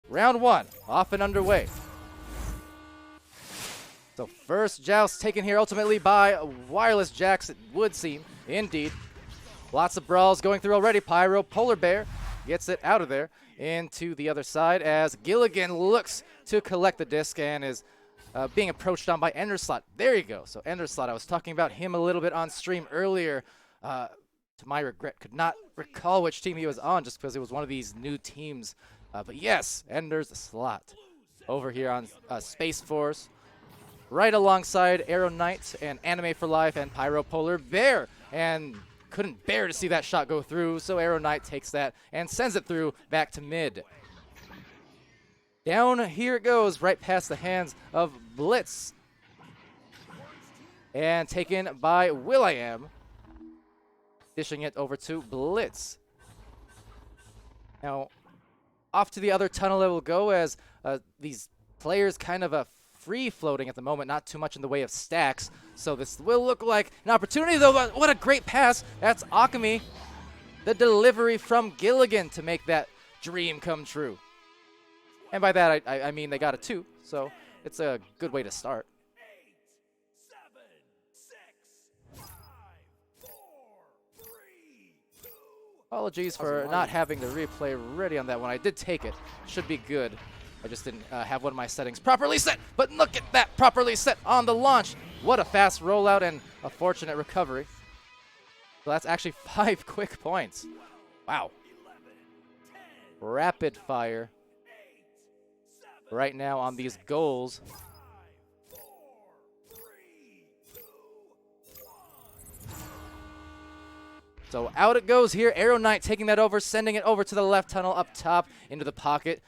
Round one, off and underway. So first joust taken here ultimately by Wireless Jax, it would seem. Indeed. Lots of brawls going through already. Pyro Polar Bear gets it out of there into the other side as Gilligan looks to collect the disc and is being approached on by Enderslot. There you go. So Enderslot, I was talking about him a little bit on stream earlier. To my regret, could not recall which team he was on just because it was one of these new teams. But yes, Ender's Slot over here on Space Force. Right alongside Arrow Knight and Anime for Life and Pyro Polar Bear. And couldn't bear to see that shot go through, so Arrow Knight takes that and sends it through back to mid. Down here it goes, right past the hands of Blitz. And taken by will.i.am. Dishing it over to Blitz. Now, off to the other tunnel it will go as these players kind of free floating at the moment, not too much in the way of stacks. So this will look like an opportunity though, but what a great pass. That's Akami. The delivery from Gilligan to make that dream come true. And by that, I mean they got a 2, so it's a good way to start. 8, 7, 6, 5, 4, 3, 2. Apologies for not having the replay ready on that one. I did take it. Should be good. I just didn't have one of my settings properly set, but look at that, properly set on the launch. What a fast rollout and a fortunate recovery. So that's actually 5 quick points. Wow. Rapid fire right now on these goals. So out it goes here. Arrow Knight taking that over, sending it over to the left tunnel up top into the pocket.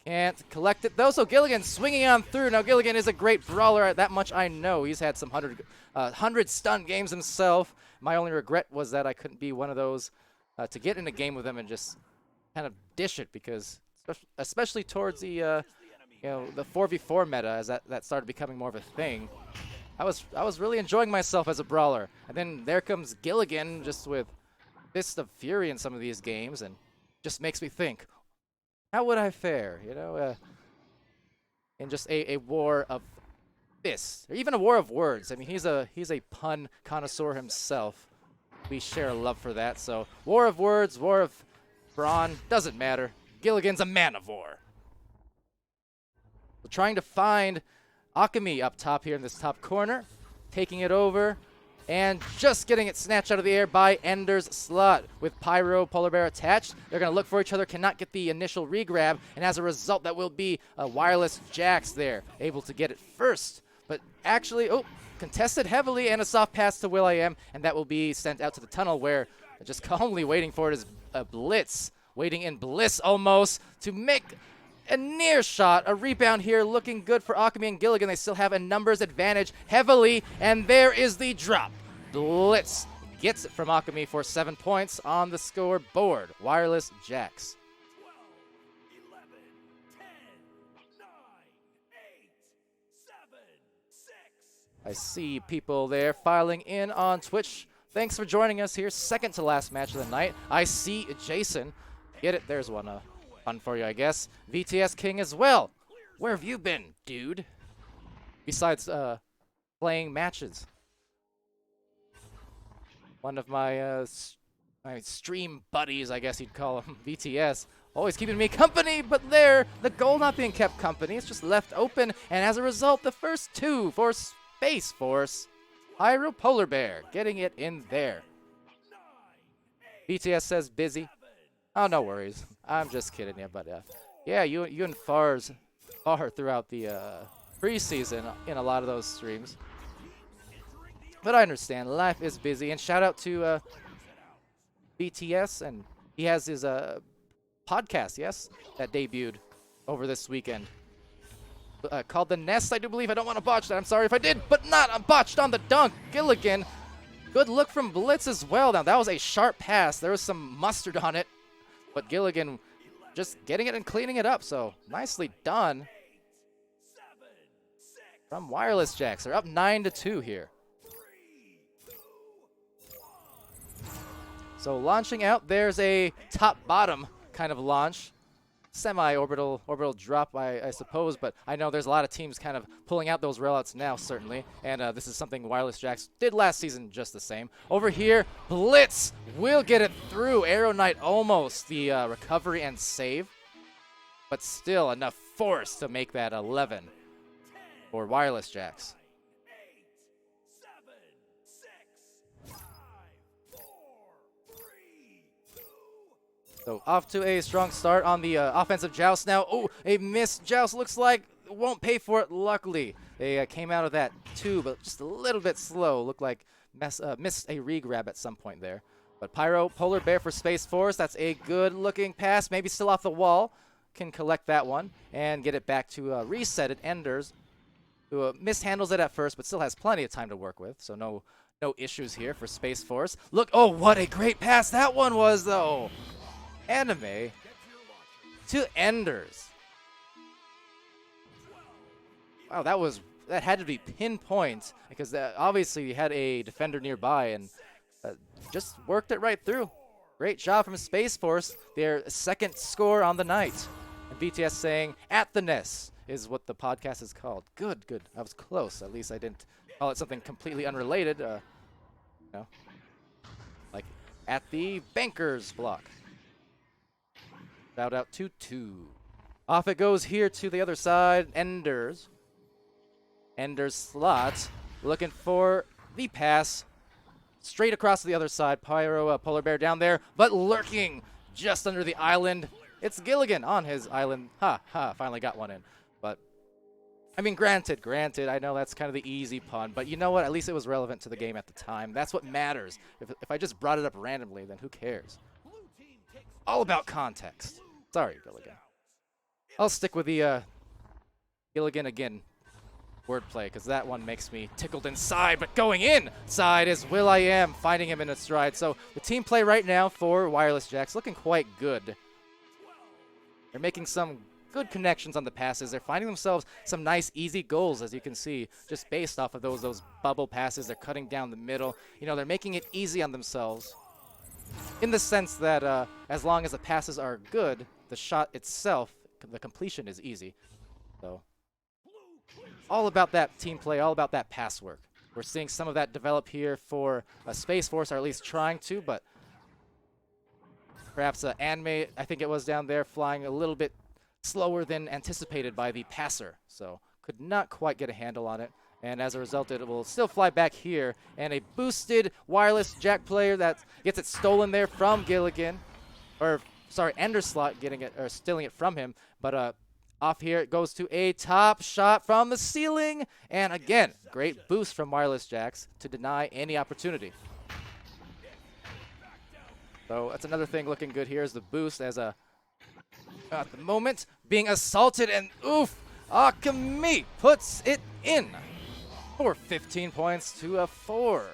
Can't collect it though, so Gilligan swinging on through. Now Gilligan is a great brawler, that much I know. He's had some 100 stun games himself. My only regret was that I couldn't be one of those to get in a game with him and just kind of dish it, because especially towards the the 4v4 meta, as that started becoming more of a thing. I was really enjoying myself as a brawler, and then there comes Gilligan just with Fist of Fury in some of these games, and just makes me think, how would I fare, in just a war of fists, or even a war of words? I mean, he's a pun connoisseur himself. We share a love for that. So war of words, war of brawn, doesn't matter. Gilligan's a man of war. We're trying to find Akami up top here in this top corner, taking it over. And just getting it snatched out of the air by Ender's Slot. With Pyro Polar Bear attached, they're going to look for each other, cannot get the initial regrab, and as a result, that will be a Wireless Jax there, able to get it first. But actually, contested heavily, and a soft pass to will.i.am, and that will be sent out to the tunnel, where just calmly waiting for it is a Blitz, waiting in bliss almost, to make a near shot. A rebound here looking good for Akami and Gilligan. They still have a numbers advantage heavily, and there is the drop. Blitz gets it from Akami for 7 points on the scoreboard. Wireless Jax. 12, 11, 10, 9, 8, 7, 6. I see people there filing in on Twitch. Thanks for joining us here. Second to last match of the night. I see Jason. Get it? There's one fun for you, I guess. VTS King as well. Where have you been, dude? Besides playing matches. One of my stream buddies, I guess you'd call him, VTS, always keeping me company, but there, the goal not being kept company, it's just left open, and as a result, the first 2 for Space Force. Pyro Polar Bear getting it in there. VTS says busy. Oh, no worries. I'm just kidding you, but yeah, you and Far throughout the preseason in a lot of those streams. But I understand, life is busy, and shout out to BTS, and he has his podcast, yes, that debuted over this weekend. Called The Nest, I do believe. I don't want to botch that, I'm sorry if I did, but not a botched on the dunk. Gilligan, good look from Blitz as well. Now, that was a sharp pass. There was some mustard on it, but Gilligan just getting it and cleaning it up, so nicely done from Wireless Jax. They're up 9-2 here. So launching out, there's a top-bottom kind of launch. semi-orbital drop, I suppose, but I know there's a lot of teams kind of pulling out those rollouts now, certainly, and this is something Wireless Jacks did last season just the same. Over here, Blitz will get it through. Arrow Knight almost the recovery and save, but still enough force to make that 11 for Wireless Jacks. 8, 7, 6, 5, 4, 3, 2. So off to a strong start on the offensive joust now. Oh, a missed joust looks like won't pay for it. Luckily, they came out of that too, but just a little bit slow. Looked like missed a regrab at some point there. But Pyro, Polar Bear for Space Force. That's a good looking pass. Maybe still off the wall. Can collect that one and get it back to reset it. Enders, who mishandles it at first, but still has plenty of time to work with. So no issues here for Space Force. Look, oh, what a great pass that one was, though. Anime to Enders. Wow, that had to be pinpoint because obviously you had a defender nearby and just worked it right through. Great job from Space Force, their second score on the night. And BTS saying, "At the nest" is what the podcast is called. Good. I was close. At least I didn't call it something completely unrelated. Like at the bankers block. Shout out to 2. Off it goes here to the other side. Enders slot, looking for the pass. Straight across to the other side. Pyro, Polar Bear down there, but lurking just under the island. It's Gilligan on his island. Finally got one in. But, I mean, granted, I know that's kind of the easy pun, but you know what? At least it was relevant to the game at the time. That's what matters. If I just brought it up randomly, then who cares? All about context. Sorry, Gilligan. I'll stick with the Gilligan again wordplay, because that one makes me tickled inside, but going inside is will.i.am, finding him in a stride. So the team play right now for Wireless Jacks looking quite good. They're making some good connections on the passes. They're finding themselves some nice, easy goals, as you can see, just based off of those bubble passes. They're cutting down the middle. You know, they're making it easy on themselves in the sense that as long as the passes are good, the shot itself, the completion is easy. So all about that team play, all about that pass work. We're seeing some of that develop here for Space Force, or at least trying to, but perhaps Anime, I think it was down there, flying a little bit slower than anticipated by the passer. So could not quite get a handle on it. And as a result, it will still fly back here. And a boosted Wireless Jack player that gets it stolen there from Gilligan. Or, sorry, Enderslot getting it, or stealing it from him. But off here, it goes to a top shot from the ceiling. And again, great boost from Wireless Jacks to deny any opportunity. So that's another thing looking good here is the boost as at the moment being assaulted, and oof, Akemi puts it in for 15 points to 4.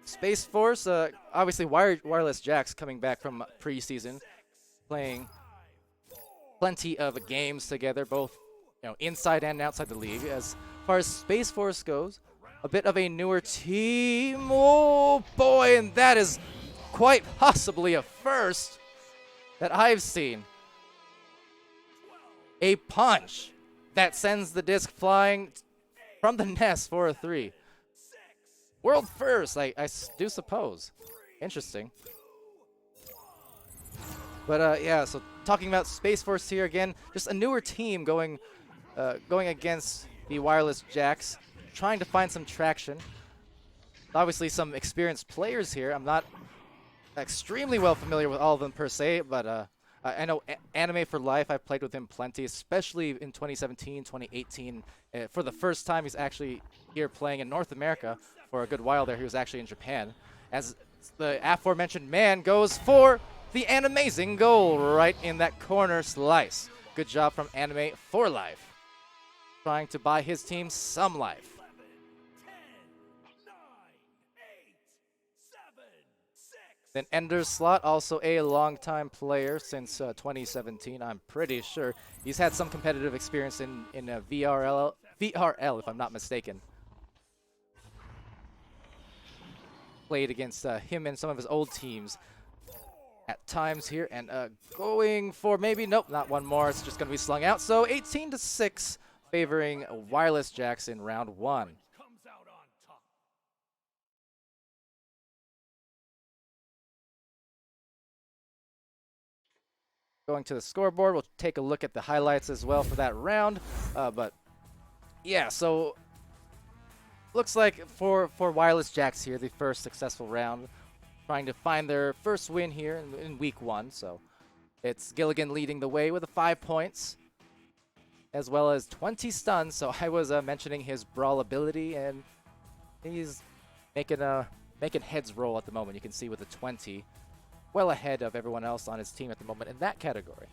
Space Force, obviously Wireless Jacks coming back from preseason, playing plenty of games together, both inside and outside the league. As far as Space Force goes, a bit of a newer team. Oh boy, and that is quite possibly a first that I've seen. A punch that sends the disc flying from the nest for a 3. World first, I do suppose. Interesting. But yeah, so talking about Space Force here again, just a newer team going against the Wireless Jacks, trying to find some traction. Obviously some experienced players here. I'm not extremely well familiar with all of them per se, but I know Anime for Life. I've played with him plenty, especially in 2017, 2018. For the first time, he's actually here playing in North America. For a good while there, he was actually in Japan. As the aforementioned man goes for the amazing goal right in that corner slice. Good job from Anime for Life, trying to buy his team some life. 10, 9, 8, 7, 6. Then Ender's Slot, also a longtime player since 2017, I'm pretty sure. He's had some competitive experience in VRL, if I'm not mistaken. Played against him and some of his old teams. at times here, and going for maybe, nope, not one more. It's just going to be slung out. So 18-6 favoring Wireless Jacks in round 1. Comes out on top. Going to the scoreboard, we'll take a look at the highlights as well for that round. But yeah, so looks like for Wireless Jacks here, the first successful round, trying to find their first win here in week 1. So it's Gilligan leading the way with 5 points, as well as 20 stuns. So I was mentioning his brawl ability, and he's making heads roll at the moment. You can see with the 20, well ahead of everyone else on his team at the moment in that category.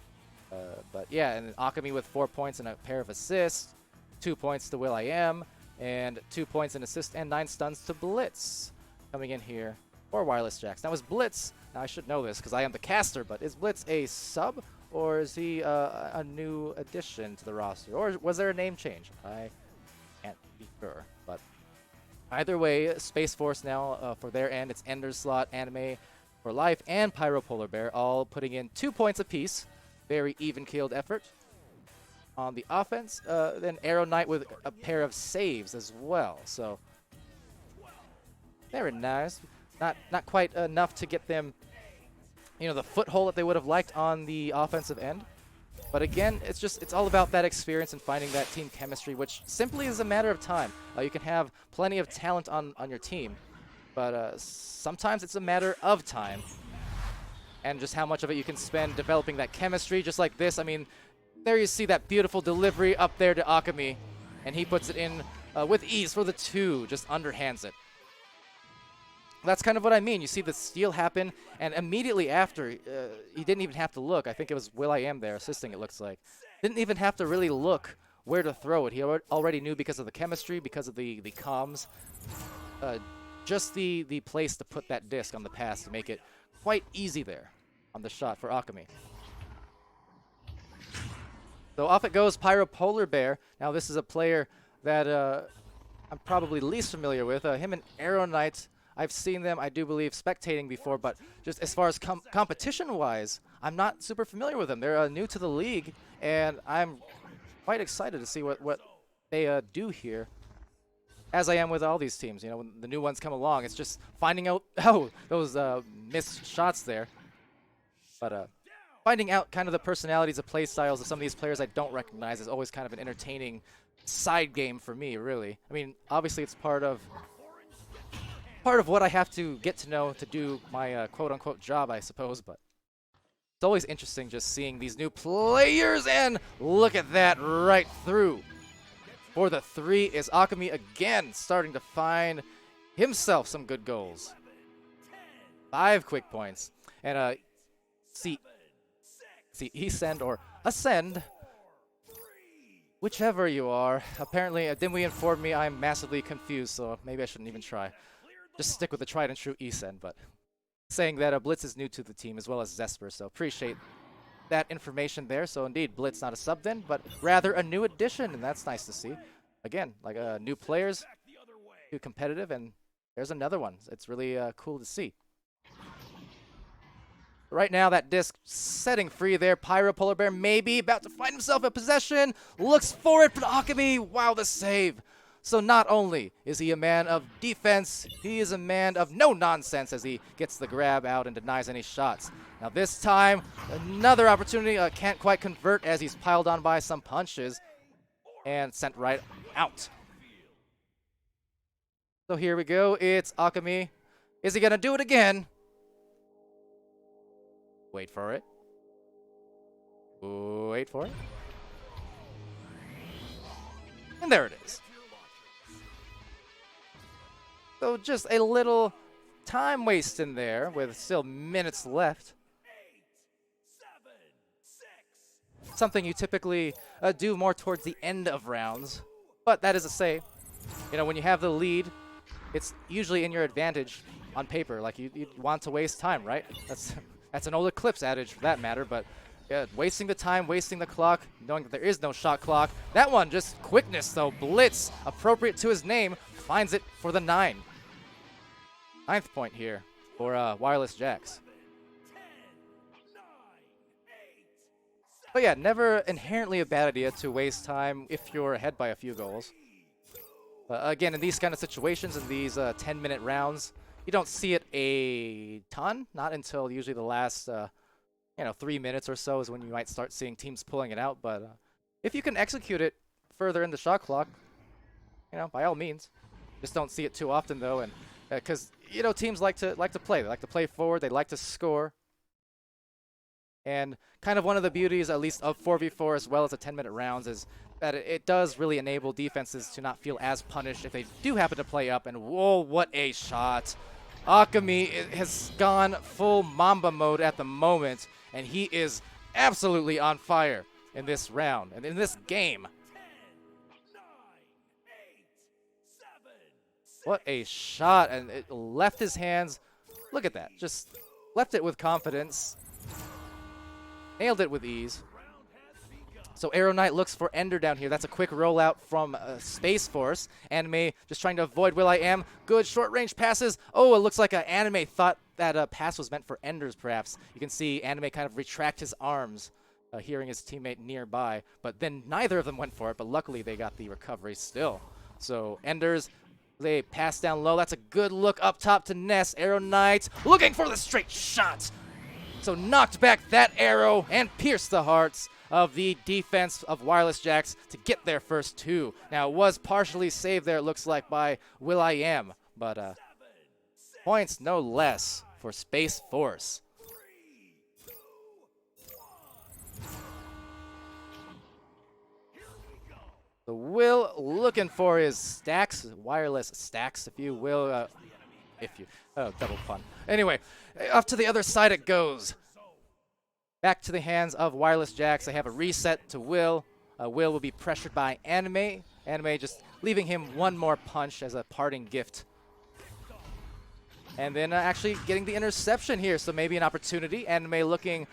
But yeah, and Akami with 4 points and a pair of assists, 2 points to will.i.am, and 2 points in assist and 9 stuns to Blitz coming in here for Wireless Jacks. Now is Blitz, now I should know this because I am the caster, but is Blitz a sub or is he a new addition to the roster? Or was there a name change? I can't be sure, but either way, Space Force now for their end, it's Ender's Slot, Anime for Life, and Pyro Polar Bear all putting in 2 points apiece. Very even-keeled effort. On the offense, then Arrow Knight with a pair of saves as well. So very nice. Not quite enough to get them, you know, the foothold that they would have liked on the offensive end. But again, it's all about that experience and finding that team chemistry, which simply is a matter of time. You can have plenty of talent on your team, but sometimes it's a matter of time and just how much of it you can spend developing that chemistry, just like this. I mean, there you see that beautiful delivery up there to Akami, and he puts it in with ease for the 2, just underhands it. That's kind of what I mean. You see the steal happen, and immediately after, he didn't even have to look. I think it was will.i.am there assisting, it looks like. Didn't even have to really look where to throw it. He already knew because of the chemistry, because of the comms. Just the place to put that disc on the pass to make it quite easy there on the shot for Akami. So off it goes, Pyro Polar Bear. Now this is a player that I'm probably least familiar with. Him and Arrow Knight, I've seen them, I do believe, spectating before, but just as far as competition-wise, I'm not super familiar with them. They're new to the league, and I'm quite excited to see what they do here, as I am with all these teams. You know, when the new ones come along, it's just finding out, those missed shots there. But finding out kind of the personalities, the play styles of some of these players I don't recognize is always kind of an entertaining side game for me, really. I mean, obviously it's part of what I have to get to know to do my quote-unquote job, I suppose, but it's always interesting just seeing these new players, and look at that right through. For the 3 is Akami again, starting to find himself some good goals. 5 quick points. And see Ascend or Ascend, whichever you are. Apparently, Dimwee informed me I'm massively confused, so maybe I shouldn't even try. Just stick with the tried and true Ascend, but saying that Blitz is new to the team as well as Zesper, so appreciate that information there. So indeed, Blitz not a sub then, but rather a new addition, and that's nice to see. Again, like new players, new competitive, and there's another one. It's really cool to see. Right now, that disc setting free there. Pyro Polar Bear maybe about to find himself a possession. Looks for it, but Akami, wow, the save. So not only is he a man of defense, he is a man of no nonsense as he gets the grab out and denies any shots. Now this time, another opportunity, can't quite convert as he's piled on by some punches and sent right out. So here we go, it's Akami. Is he gonna do it again? Wait for it. Wait for it. And there it is. So just a little time waste in there with still minutes left. Something you typically do more towards the end of rounds. But that is to say, you know, when you have the lead, it's usually in your advantage on paper. Like you want to waste time, right? That's an old Eclipse adage for that matter, but yeah, wasting the time, wasting the clock, knowing that there is no shot clock. That one, just quickness though. Blitz, appropriate to his name, finds it for the 9th point here for Wireless Jacks. But yeah, never inherently a bad idea to waste time if you're ahead by a few goals. Again, in these kind of situations, in these 10-minute rounds, you don't see it a ton. Not until usually the last 3 minutes or so is when you might start seeing teams pulling it out. But if you can execute it further in the shot clock, by all means. Just don't see it too often though, and because teams like to play. They like to play forward. They like to score. And kind of one of the beauties, at least of 4v4 as well as the 10-minute rounds, is that it does really enable defenses to not feel as punished if they do happen to play up. And whoa, what a shot! Akami has gone full Mamba mode at the moment, and he is absolutely on fire in this round and in this game. 10, 9, 8, 7, What a shot, and it left his hands. Look at that, just left it with confidence. Nailed it with ease. So Arrow Knight looks for Ender down here. That's a quick rollout from Space Force. Anime just trying to avoid will.i.am. Good short-range passes. Oh, it looks like Anime thought that pass was meant for Enders, perhaps. You can see Anime kind of retract his arms, hearing his teammate nearby. But then neither of them went for it, but luckily they got the recovery still. So Enders, they pass down low. That's a good look up top to Ness. Arrow Knight looking for the straight shot. So knocked back that arrow and pierced the hearts of the defense of Wireless Jacks to get their first two. Now, it was partially saved there, it looks like, by will.i.am, but points no less for Space Force. 3, 2, 1. Here we go. So Will looking for his stacks, wireless stacks, if you will. Double pun. Anyway, off to the other side it goes. Back to the hands of Wireless Jacks. They have a reset to Will. Will be pressured by Anime. Anime just leaving him one more punch as a parting gift. And then actually getting the interception here, so maybe an opportunity. Anime looking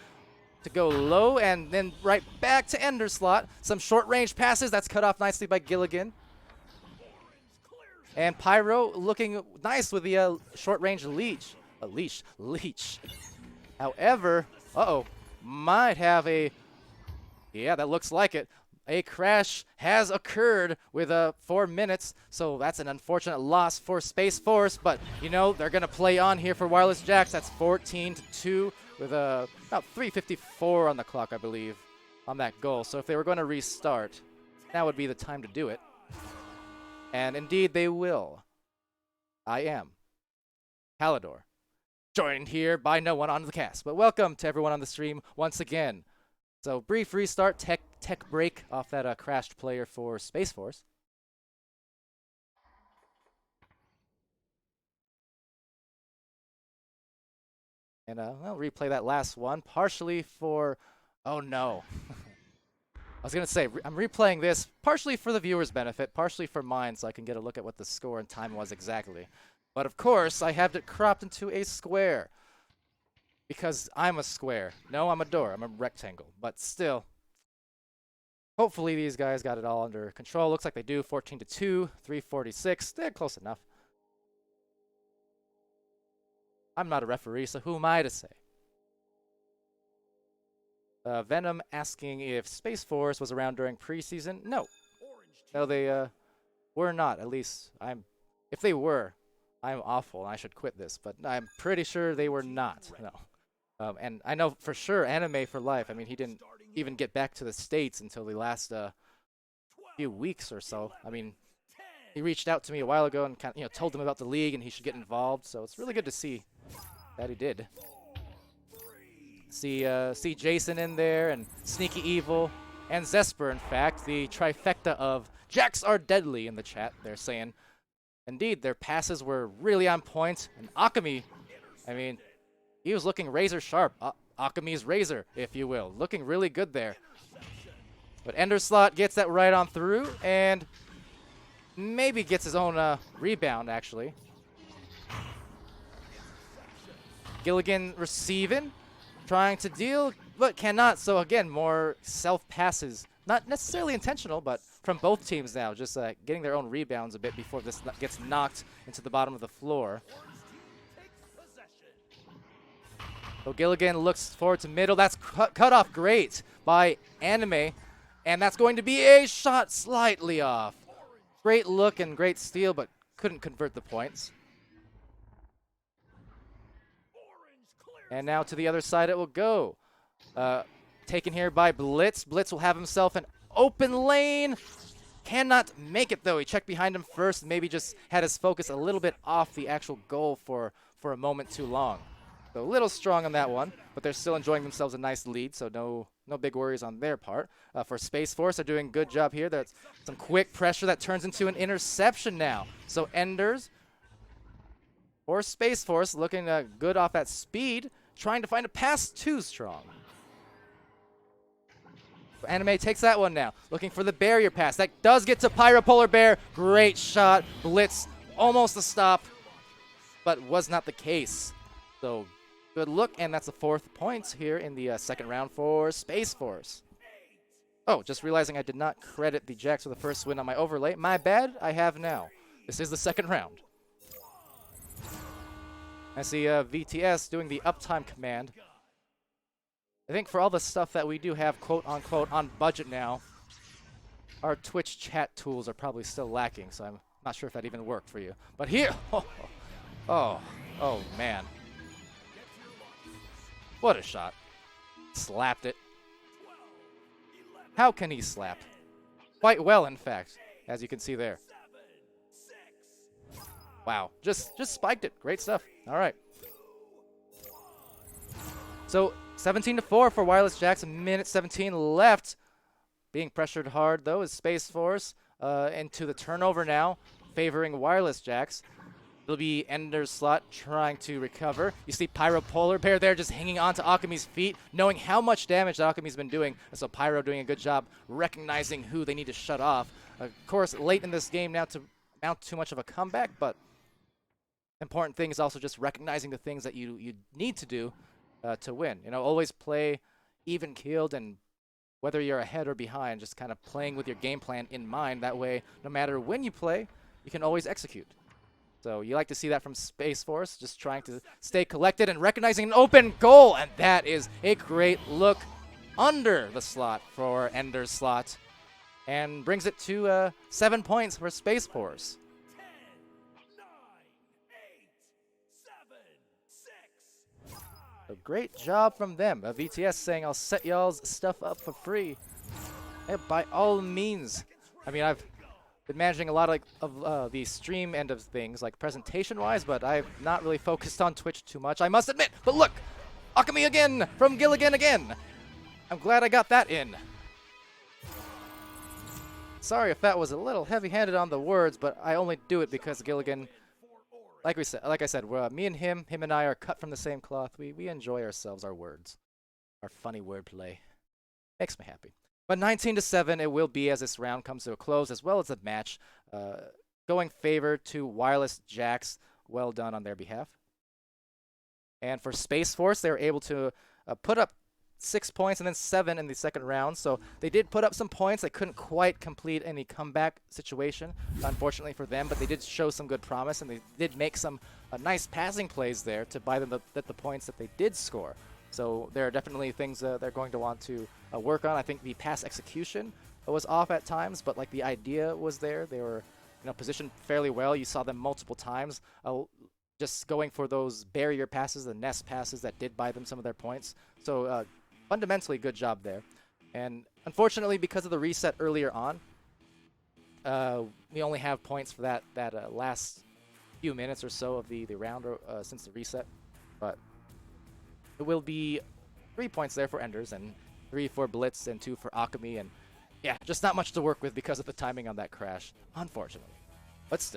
to go low and then right back to Ender slot. Some short-range passes. That's cut off nicely by Gilligan. And Pyro looking nice with the short-range leech. Leech. However, might have a... Yeah, that looks like it. A crash has occurred with 4 minutes, so that's an unfortunate loss for Space Force. But, they're going to play on here for Wireless Jacks. That's 14-2 with about 3:54 on the clock, I believe, on that goal. So if they were going to restart, now would be the time to do it. And indeed, they will. I am Palidore, joined here by no one on the cast. But welcome to everyone on the stream once again. So brief restart, tech break off that crashed player for Space Force. And I'll replay that last one, partially for... Oh no. I was going to say, I'm replaying this partially for the viewer's benefit, partially for mine, so I can get a look at what the score and time was exactly. But of course, I have it cropped into a square. Because I'm a square. No, I'm a door. I'm a rectangle. But still, hopefully these guys got it all under control. Looks like they do. 14-2, 346. They're close enough. I'm not a referee, so who am I to say? Venom asking if Space Force was around during preseason. No. No, they were not. At least if they were, I'm awful and I should quit this. But I'm pretty sure they were not. No. And I know for sure Anime for life. I mean, he didn't even get back to the States until the last few weeks or so. I mean, he reached out to me a while ago and told him about the league and he should get involved. So it's really good to see that he did. See Jason in there, and Sneaky Evil, and Zesper, in fact, the trifecta of Jacks are deadly in the chat, they're saying. Indeed, their passes were really on point, and Akami, I mean, he was looking razor sharp. Akami's razor, if you will. Looking really good there. But Ender Slot gets that right on through, and maybe gets his own rebound, actually. Gilligan receiving. Trying to deal, but cannot. So again, more self-passes. Not necessarily intentional, but from both teams now. Just getting their own rebounds a bit before this gets knocked into the bottom of the floor. So Gilligan looks forward to middle. That's cut off great by Anime, and that's going to be a shot slightly off. Great look and great steal, but couldn't convert the points. And now to the other side it will go. Taken here by Blitz. Blitz will have himself an open lane. Cannot make it though. He checked behind him first, maybe just had his focus a little bit off the actual goal for a moment too long. So a little strong on that one, but they're still enjoying themselves a nice lead, so no big worries on their part. For Space Force, they're doing a good job here. That's some quick pressure that turns into an interception now. So Enders or Space Force looking good off that speed, trying to find a pass too strong. Anime takes that one now, looking for the barrier pass. That does get to Pyro Polar Bear. Great shot. Blitz, almost a stop, but was not the case. So good look, and that's the 4th points here in the second round for Space Force. Oh, just realizing I did not credit the Jacks for the first win on my overlay. My bad, I have now. This is the second round. I see VTS doing the uptime command. I think for all the stuff that we do have quote-unquote on budget now, our Twitch chat tools are probably still lacking, so I'm not sure if that even worked for you. But here, oh man. What a shot. Slapped it. How can he slap? Quite well, in fact, as you can see there. Wow, just spiked it. Great stuff. All right. So 17-4 for Wireless Jacks. A minute 17 left. Being pressured hard though is Space Force into the turnover now, favoring Wireless Jacks. It'll be Ender's Slot trying to recover. You see Pyro Polar Bear there just hanging on to Akami's feet, knowing how much damage that Akami's been doing. So Pyro doing a good job recognizing who they need to shut off. Of course, late in this game now to mount too much of a comeback, but important thing is also just recognizing the things that you need to do to win. You know, always play even keeled, and whether you're ahead or behind, just kind of playing with your game plan in mind. That way, no matter when you play, you can always execute. So you like to see that from Space Force, just trying to stay collected and recognizing an open goal. And that is a great look under the slot for Ender's Slot, and brings it to 7 points for Space Force. 10, 9, 8, 7, 6, 5. A great job from them. VTS saying, I'll set y'all's stuff up for free. Yeah, by all means. I mean, I've been managing a lot of the stream end of things, like presentation-wise, but I've not really focused on Twitch too much, I must admit. But look, Akami again from Gilligan again. I'm glad I got that in. Sorry if that was a little heavy-handed on the words, but I only do it because Gilligan, like I said, me and him and I are cut from the same cloth. We enjoy ourselves, our words, our funny wordplay. Makes me happy. But 19-7 it will be as this round comes to a close, as well as the match going favor to Wireless Jacks. Well done on their behalf. And for Space Force, they were able to put up 6 points and then 7 in the second round. So they did put up some points. They couldn't quite complete any comeback situation, unfortunately for them, but they did show some good promise, and they did make some nice passing plays there to buy them the points that they did score. So there are definitely things they're going to want to work on. I think the pass execution was off at times, but like the idea was there. They were, positioned fairly well. You saw them multiple times, just going for those barrier passes, the nest passes that did buy them some of their points. So fundamentally, good job there. And unfortunately, because of the reset earlier on, we only have points for that last few minutes or so of the round since the reset, but it will be 3 points there for Enders, and 3 for Blitz, and 2 for Akami, and yeah, just not much to work with because of the timing on that crash, unfortunately. But still.